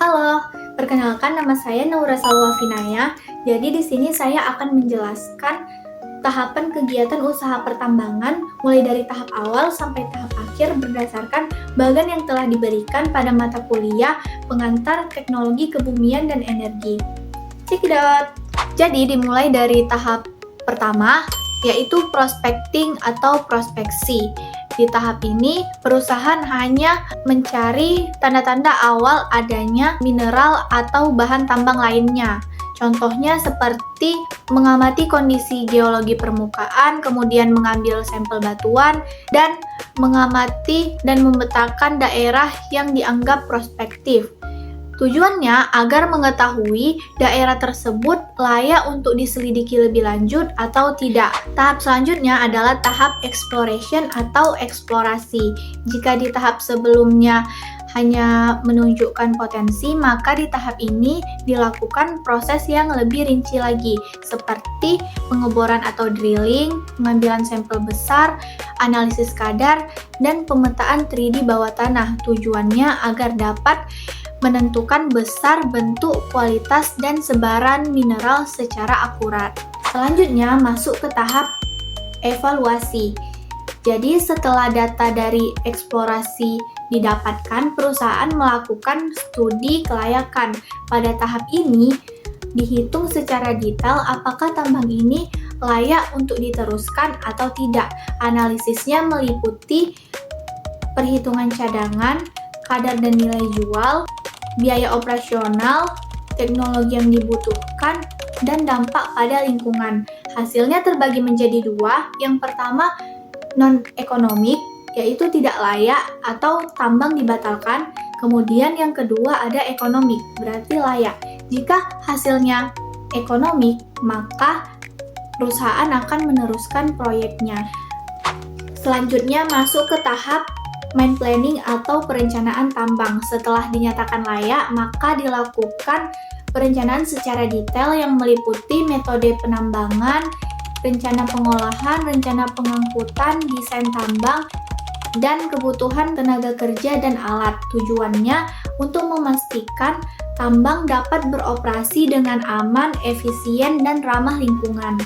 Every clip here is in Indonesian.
Halo, perkenalkan nama saya Naura Salwa Finaya. Jadi di sini saya akan menjelaskan tahapan kegiatan usaha pertambangan mulai dari tahap awal sampai tahap akhir berdasarkan bagan yang telah diberikan pada mata kuliah pengantar teknologi kebumian dan energi. Cekidot. Jadi dimulai dari tahap pertama yaitu prospecting atau prospeksi. Di tahap ini, perusahaan hanya mencari tanda-tanda awal adanya mineral atau bahan tambang lainnya. Contohnya seperti mengamati kondisi geologi permukaan, kemudian mengambil sampel batuan, dan mengamati dan memetakan daerah yang dianggap prospektif. Tujuannya agar mengetahui daerah tersebut layak untuk diselidiki lebih lanjut atau tidak. Tahap selanjutnya adalah tahap exploration atau eksplorasi. Jika di tahap sebelumnya hanya menunjukkan potensi, maka di tahap ini dilakukan proses yang lebih rinci lagi, seperti pengeboran atau drilling, pengambilan sampel besar, analisis kadar, dan pemetaan 3D bawah tanah. Tujuannya agar dapat menentukan besar, bentuk, kualitas, dan sebaran mineral secara akurat. Selanjutnya masuk ke tahap evaluasi. Jadi setelah data dari eksplorasi didapatkan, perusahaan melakukan studi kelayakan. Pada tahap ini dihitung secara detail apakah tambang ini layak untuk diteruskan atau tidak. Analisisnya meliputi perhitungan cadangan, kadar dan nilai jual, biaya operasional, teknologi yang dibutuhkan, dan dampak pada lingkungan. Hasilnya terbagi menjadi dua. Yang pertama, non-ekonomik, yaitu tidak layak atau tambang dibatalkan. Kemudian yang kedua ada ekonomik, berarti layak. Jika hasilnya ekonomik, maka perusahaan akan meneruskan proyeknya. Selanjutnya masuk ke tahap mine planning atau perencanaan tambang. Setelah dinyatakan layak, maka dilakukan perencanaan secara detail yang meliputi metode penambangan, rencana pengolahan, rencana pengangkutan, desain tambang, dan kebutuhan tenaga kerja dan alat. Tujuannya untuk memastikan tambang dapat beroperasi dengan aman, efisien, dan ramah lingkungan.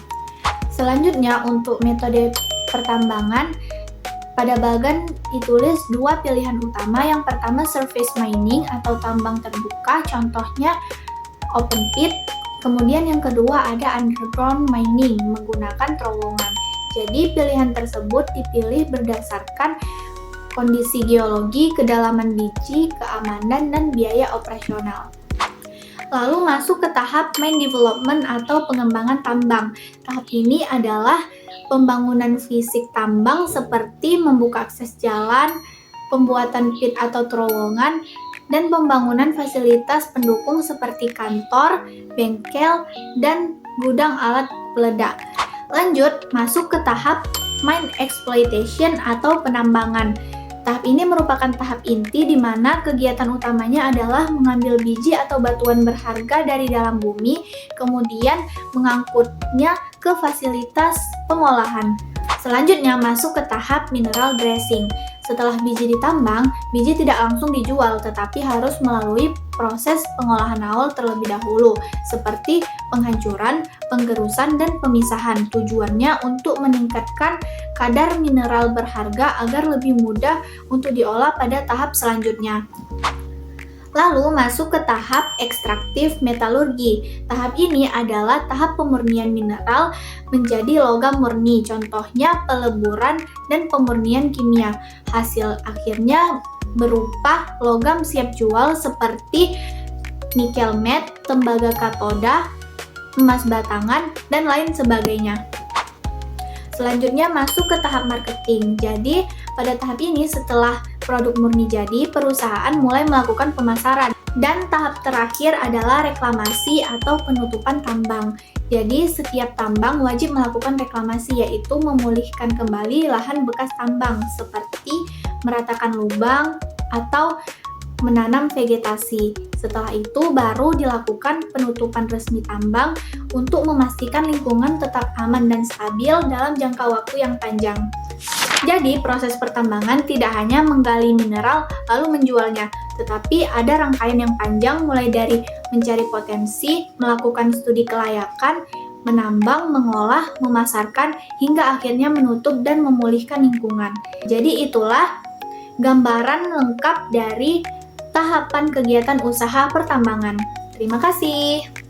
Selanjutnya untuk metode pertambangan, pada bagan ditulis dua pilihan utama. Yang pertama surface mining atau tambang terbuka, contohnya open pit. Kemudian yang kedua ada underground mining menggunakan terowongan. Jadi pilihan tersebut dipilih berdasarkan kondisi geologi, kedalaman biji, keamanan, dan biaya operasional. Lalu masuk ke tahap mine development atau pengembangan tambang. Tahap ini adalah pembangunan fisik tambang seperti membuka akses jalan, pembuatan pit atau terowongan, dan pembangunan fasilitas pendukung seperti kantor, bengkel, dan gudang alat peledak. Lanjut, masuk ke tahap mine exploitation atau penambangan. Tahap ini merupakan tahap inti di mana kegiatan utamanya adalah mengambil biji atau batuan berharga dari dalam bumi, kemudian mengangkutnya ke fasilitas pengolahan. Selanjutnya masuk ke tahap mineral dressing. Setelah biji ditambang, biji tidak langsung dijual, tetapi harus melalui proses pengolahan awal terlebih dahulu, seperti penghancuran, penggerusan, dan pemisahan. Tujuannya untuk meningkatkan kadar mineral berharga agar lebih mudah untuk diolah pada tahap selanjutnya. Lalu masuk ke tahap ekstraktif metalurgi. Tahap ini adalah tahap pemurnian mineral menjadi logam murni, contohnya peleburan dan pemurnian kimia. Hasil akhirnya berupa logam siap jual seperti nikel matte, tembaga katoda, emas batangan, dan lain sebagainya. Selanjutnya masuk ke tahap marketing. Jadi pada tahap ini setelah produk murni jadi, perusahaan mulai melakukan pemasaran. Dan tahap terakhir adalah reklamasi atau penutupan tambang. Jadi setiap tambang wajib melakukan reklamasi, yaitu memulihkan kembali lahan bekas tambang seperti meratakan lubang atau menanam vegetasi. Setelah itu baru dilakukan penutupan resmi tambang untuk memastikan lingkungan tetap aman dan stabil dalam jangka waktu yang panjang. Jadi, proses pertambangan tidak hanya menggali mineral lalu menjualnya, tetapi ada rangkaian yang panjang mulai dari mencari potensi, melakukan studi kelayakan, menambang, mengolah, memasarkan, hingga akhirnya menutup dan memulihkan lingkungan. Jadi itulah gambaran lengkap dari tahapan kegiatan usaha pertambangan. Terima kasih.